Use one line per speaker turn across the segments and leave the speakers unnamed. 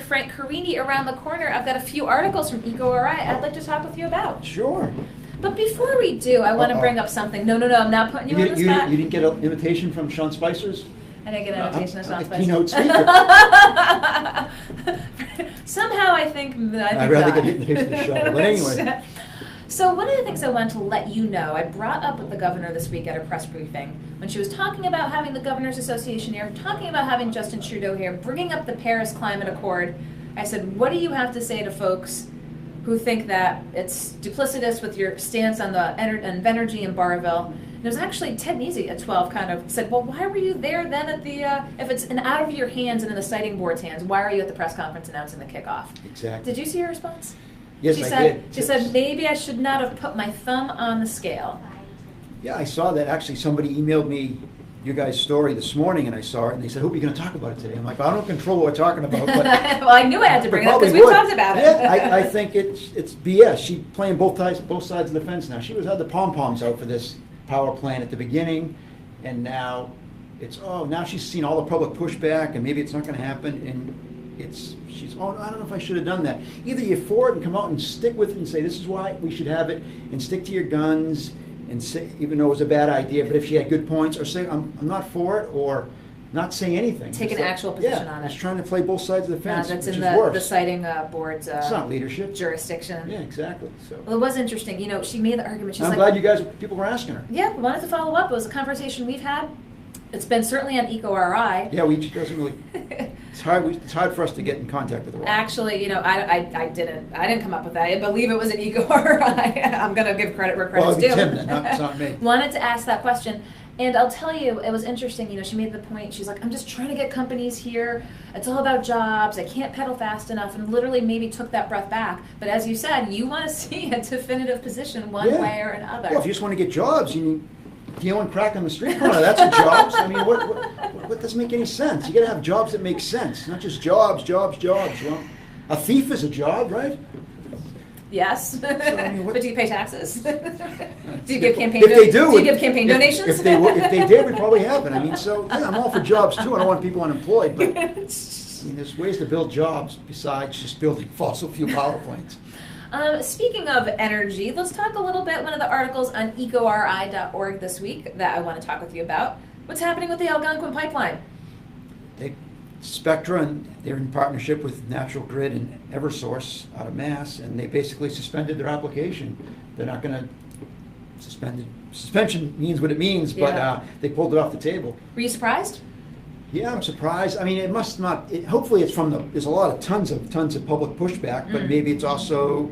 Frank Carini around the corner. I've got a few articles from EcoRI I'd like to talk with you about.
Sure.
But before we do, I want to bring up something. No, I'm not putting you on the spot.
You didn't get an invitation from Sean Spicer's?
I didn't get an invitation from Sean Spicer.
Keynote speaker.
Somehow I think
I'd rather get an invitation to the show. But anyway.
So one of the things I wanted to let you know, I brought up with the governor this week at her press briefing, when she was talking about having the Governors Association here, talking about having Justin Trudeau here, bringing up the Paris Climate Accord. I said, what do you have to say to folks who think that it's duplicitous with your stance on the energy in Barville? And it was actually Ted Nesi at 12 kind of said, well, why were you there then at the, if it's out of your hands and in the siting board's hands, why are you at the press conference announcing the kickoff?
Exactly.
Did you see her response?
Yes, I did.
She said, maybe I should not have put my thumb on the scale.
Yeah, I saw that. Actually, somebody emailed me your guys' story this morning, and I saw it, and they said, "Who are we going to talk about it today?" I'm like, "I don't control what we're talking about." But
well, I knew I had to bring it up because we talked about it.
Yeah, I think it's BS. She's playing both sides of the fence now. She had the pom-poms out for this power plant at the beginning, and now now she's seen all the public pushback, and maybe it's not going to happen, and I don't know if I should have done that. Either you're for it and come out and stick with it and say, this is why we should have it, and stick to your guns, and say, even though it was a bad idea, but if she had good points, or say, I'm not for it, or not say anything.
Take an actual position on it.
It's trying to play both sides of the fence,
that's
which
in
is worse.
the siting board's
it's not leadership.
Jurisdiction.
Yeah, exactly. So.
Well, it was interesting. She made the argument.
I'm glad people were asking her.
Yeah, we wanted to follow up. It was a conversation we've had. It's been certainly on EcoRI.
Yeah, she doesn't really. It's hard for us to get in contact with her.
Actually, I didn't come up with that. I believe it was an EcoRI. I'm going to give credit where credit's due.
Tim, then, not me.
Wanted to ask that question. And I'll tell you, it was interesting. She made the point. She's like, I'm just trying to get companies here. It's all about jobs. I can't pedal fast enough. And literally maybe took that breath back. But as you said, you want to see a definitive position one way or another.
Well, if you just want to get jobs, dealing crack on the street corner, that's a job. I mean, what doesn't make any sense? You got to have jobs that make sense, not just jobs. Well, a thief is a job, right?
Yes,
so,
but do you pay taxes? Do you give campaign?
If they do,
do you give campaign donations?
If they did, we probably haven't. I mean, so yeah, I'm all for jobs too. I don't want people unemployed, but there's ways to build jobs besides just building fossil fuel power plants.
Speaking of energy, let's talk a little bit. One of the articles on ecori.org this week that I want to talk with you about. What's happening with the Algonquin pipeline?
Spectra, and they're in partnership with Natural Grid and Eversource out of Mass, and they basically suspended their application. They're not going to suspend it. Suspension means what it means, but they pulled it off the table.
Were you surprised?
Yeah, I'm surprised. I mean, it must not. Hopefully, it's from there's a lot of tons of public pushback, but maybe it's also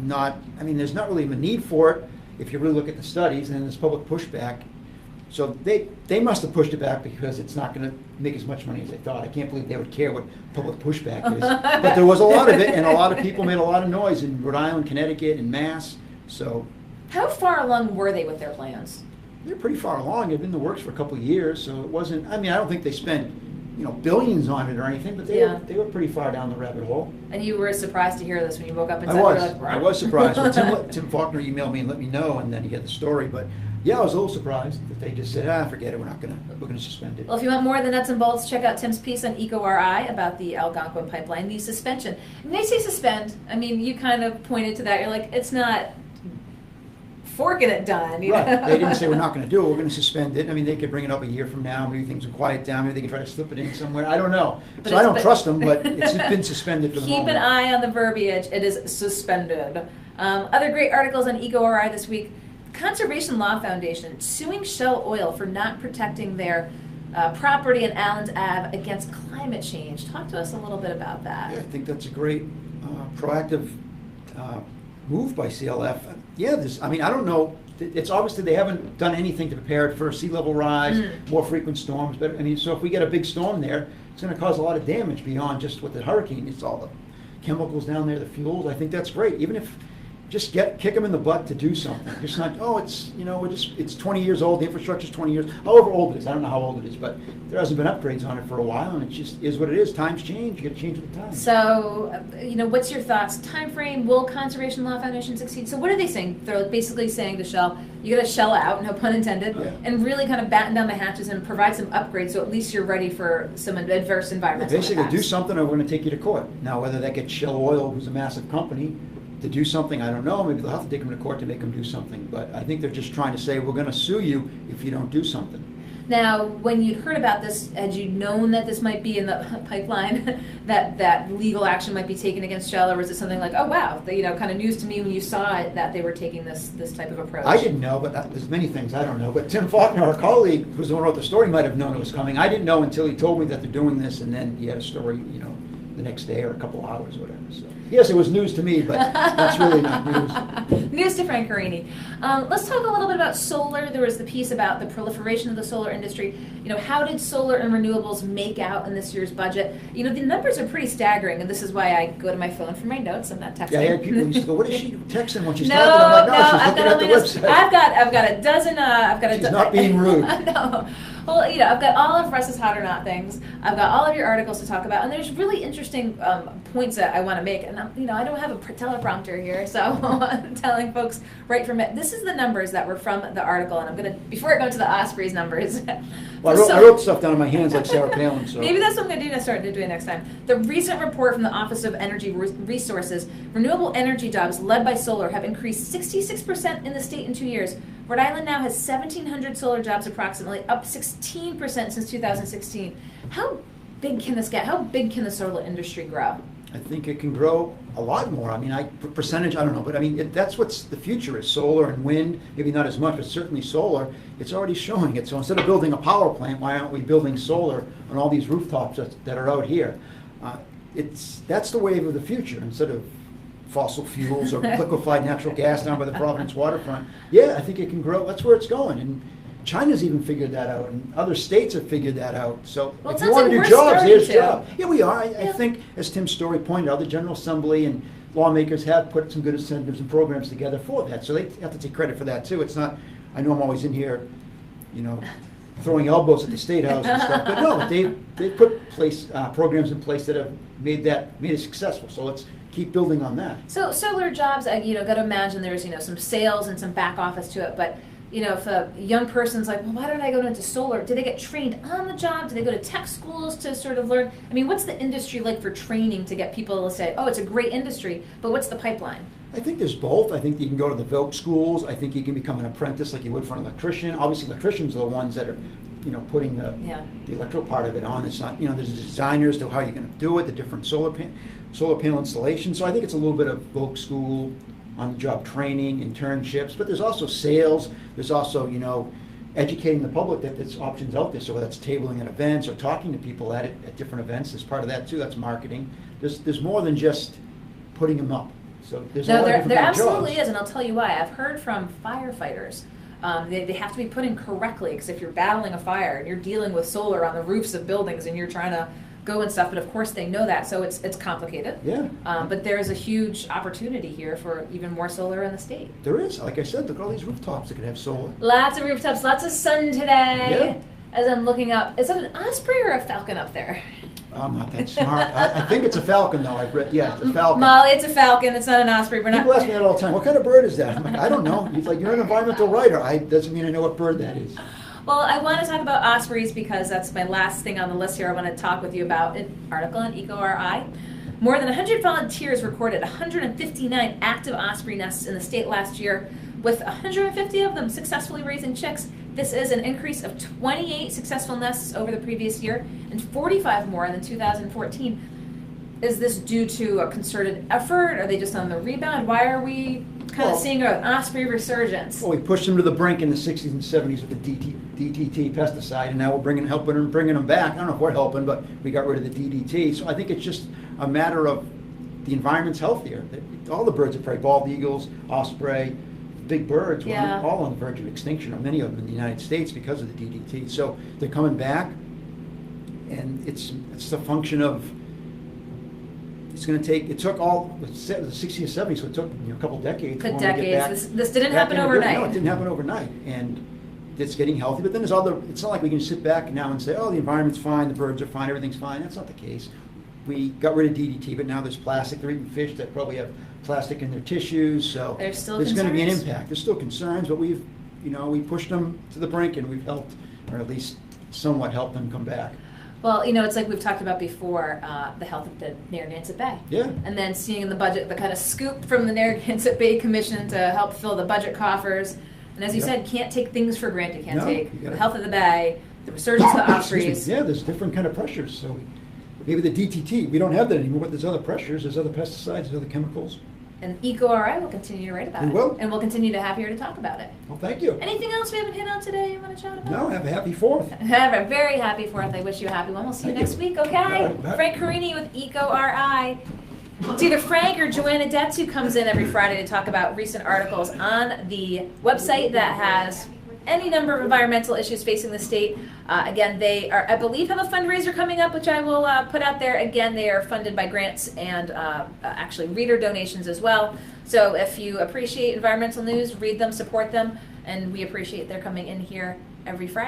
not. I mean, there's not really a need for it if you really look at the studies, and there's public pushback. So they must have pushed it back because it's not going to make as much money as they thought. I can't believe they would care what public pushback is. But there was a lot of it, and a lot of people made a lot of noise in Rhode Island, Connecticut, and Mass. So.
How far along were they with their plans?
They're pretty far along. They've been in the works for a couple of years, so it wasn't. I mean, I don't think they spent, billions on it or anything, but they were pretty far down the rabbit hole.
And you were surprised to hear this when you woke up and said,
I was surprised. Well, Tim Faulkner emailed me and let me know, and then he had the story. But yeah, I was a little surprised that they just said, forget it. We're going to suspend it.
Well, if you want more of the nuts and bolts, check out Tim's piece on EcoRI about the Algonquin pipeline, the suspension. When they say suspend, I mean, you kind of pointed to that. You're like, it's not forking it done.
Right. They didn't say we're not going to do it. We're going to suspend it. I mean, they could bring it up a year from now. Maybe things will quiet down. Maybe they can try to slip it in somewhere. I don't know. So I don't trust them, but it's been suspended for the moment.
Keep an eye on the verbiage. It is suspended. Other great articles on EcoRI this week. Conservation Law Foundation suing Shell Oil for not protecting their property in Allen's Ave against climate change. Talk to us a little bit about that.
Yeah, I think that's a great proactive move by CLF. Yeah, I don't know. It's obviously they haven't done anything to prepare it for a sea level rise, more frequent storms. But so if we get a big storm there, it's going to cause a lot of damage beyond just what the hurricane. It's all the chemicals down there, the fuels. I think that's great. Even if just kick them in the butt to do something. Just not, oh, it's, it's 20 years old, the infrastructure's 20 years, however old it is, I don't know how old it is, but there hasn't been upgrades on it for a while, and it just is what it is. Times change, you gotta change with the times.
So, what's your thoughts? Time frame, will Conservation Law Foundation succeed? So what are they saying? They're like basically saying to Shell, you gotta shell out, no pun intended,
Yeah.
and really kind of batten down the hatches and provide some upgrades so at least you're ready for some adverse environmental
Basically,
impacts.
do something or we're gonna take you to court. Now, whether that gets Shell Oil, who's a massive company, to do something, I don't know. Maybe they'll have to take them to court to make them do something. But I think they're just trying to say, we're gonna sue you if you don't do something.
Now, when you'd heard about this, had you known that this might be in the pipeline, that legal action might be taken against Shell, or was it something like, oh wow, kind of news to me when you saw it that they were taking this type of approach?
I didn't know, but there's many things I don't know. But Tim Faulkner, our colleague, who's the one who wrote the story, might have known it was coming. I didn't know until he told me that they're doing this, and then he had a story, the next day or a couple of hours or whatever. So yes, it was news to me, but that's really not news.
News to Frank Carini. Let's talk a little bit about solar. There was the piece about the proliferation of the solar industry. How did solar and renewables make out in this year's budget? The numbers are pretty staggering, and this is why I go to my phone for my notes. I'm not texting.
Yeah, I had people who used to go, what is she texting when she's
No,
talking? I'm like, no, she's
I've
looking
got
at the
only notes.
website.
I've got a dozen.
She's not being rude.
No. Well, I've got all of Russ's Hot or Not things. I've got all of your articles to talk about, and there's really interesting points that I want to make. And I don't have a teleprompter here, so I'm telling folks right from it. This is the numbers that were from the article, and I'm gonna, before I go to the Osprey's numbers.
Well, I wrote stuff down in my hands like Sarah Palin. So
Maybe that's what I'm going to do to start doing next time. The recent report from the Office of Energy Resources, renewable energy jobs led by solar have increased 66% in the state in 2 years. Rhode Island now has 1,700 solar jobs approximately, up 16% since 2016. How big can this get? How big can the solar industry grow?
I think it can grow a lot more. I mean, percentage, I don't know, but I mean, that's what's the future is, solar and wind, maybe not as much, but certainly solar. It's already showing it. So instead of building a power plant, why aren't we building solar on all these rooftops that are out here? That's the wave of the future, instead of fossil fuels or liquefied natural gas down by the Providence waterfront. Yeah, I think it can grow. That's where it's going. And China's even figured that out, and other states have figured that out. So
well,
if you want to do jobs, there's jobs. Yeah, we are. I
Yeah.
think, as Tim's story pointed out, the General Assembly and lawmakers have put some good incentives and programs together for that. So they have to take credit for that too. It's not, I know I'm always in here, throwing elbows at the State House and stuff, but no, they've put programs in place that have made it successful. So let's keep building on that.
So solar jobs, got to imagine there's some sales and some back office to it, but if a young person's like, well, why don't I go into solar? Do they get trained on the job? Do they go to tech schools to sort of learn? I mean, what's the industry like for training to get people to say, oh, it's a great industry, but what's the pipeline?
I think there's both. I think you can go to the Voc schools. I think you can become an apprentice like you would for an electrician. Obviously, electricians are the ones that are, putting the electrical part of it on. It's not, there's designers to how you're going to do it, the different solar panel installation. So I think it's a little bit of Voc school, on-the-job training, internships, but there's also sales. There's also, educating the public that there's options out there. So whether that's tabling at events or talking to people at different events, there's part of that too. That's marketing. There's more than just putting them up. So there's a lot of different
there
kind of
absolutely
jobs.
is, and I'll tell you why. I've heard from firefighters. They have to be put in correctly, because if you're battling a fire and you're dealing with solar on the roofs of buildings and you're trying to go and stuff, but of course they know that, so it's complicated.
Yeah.
But there is a huge opportunity here for even more solar in the state.
There is. Like I said, look at all these rooftops that could have solar.
Lots of rooftops, lots of sun today.
Yeah.
As I'm looking up, is it an osprey or a falcon up there?
I'm not that smart. I think it's a falcon, though. I've read. Yeah, it's a falcon.
Molly, it's a falcon. It's not an osprey. We're not.
People ask me that all the time. What kind of bird is that? I'm like, I don't know. He's like, you're an environmental writer. Doesn't mean I know what bird that is.
Well, I want to talk about ospreys because that's my last thing on the list here. I want to talk with you about an article on EcoRI. More than 100 volunteers recorded 159 active osprey nests in the state last year, with 150 of them successfully raising chicks. This is an increase of 28 successful nests over the previous year and 45 more than 2014. Is this due to a concerted effort? Are they just on the rebound? Why are we kind of seeing an osprey resurgence?
Well, we pushed them to the brink in the 60s and 70s with the DDT pesticide, and now we're helping bringing them back. I don't know if we're helping, but we got rid of the DDT. So I think it's just a matter of the environment's healthier. All the birds are prey, bald eagles, osprey, big birds, were all on the verge of extinction, or many of them in the United States because of the DDT. So they're coming back, and it's a function of it's going to take. It took all the 60s and 70s, so it took a couple decades.
Good
for them to get back-
decades. This didn't
back
happen
in the good-
overnight.
No, it didn't happen overnight, and it's getting healthy. But then there's other. It's not like we can sit back now and say, "Oh, the environment's fine, the birds are fine, everything's fine." That's not the case. We got rid of DDT, but now there's plastic. They're eating fish that probably have plastic in their tissues, so
There's still
going to be an
concerns?
impact. There's still concerns, but we pushed them to the brink, and we've helped, or at least somewhat helped them come back.
Well, it's like we've talked about before, the health of the Narragansett Bay.
Yeah.
And then seeing in the budget the kind of scoop from the Narragansett Bay Commission to help fill the budget coffers. And as you
Yeah.
said, can't take things for granted. You can't
No,
take
you gotta-
the health of the bay, the resurgence of the
Excuse me.
ospreys.
Yeah, there's different kind of pressures, so maybe the DTT, we don't have that anymore, but there's other pressures, there's other pesticides, there's other chemicals.
And EcoRI will continue to write about
We
it.
will.
And we'll continue to have here to talk about it.
Well, thank you.
Anything else we haven't hit on today you want to chat about?
No, have a happy 4th.
Have a very happy 4th. I wish you a happy one. We'll see you
Thank
next
you.
week, okay?
All right, bye.
Frank Carini with EcoRI. It's either Frank or Joanna Detz who comes in every Friday to talk about recent articles on the website that has any number of environmental issues facing the state. Again, they are, I believe, have a fundraiser coming up, which I will put out there. Again, they are funded by grants and actually reader donations as well. So if you appreciate environmental news, read them, support them, and we appreciate their coming in here every Friday.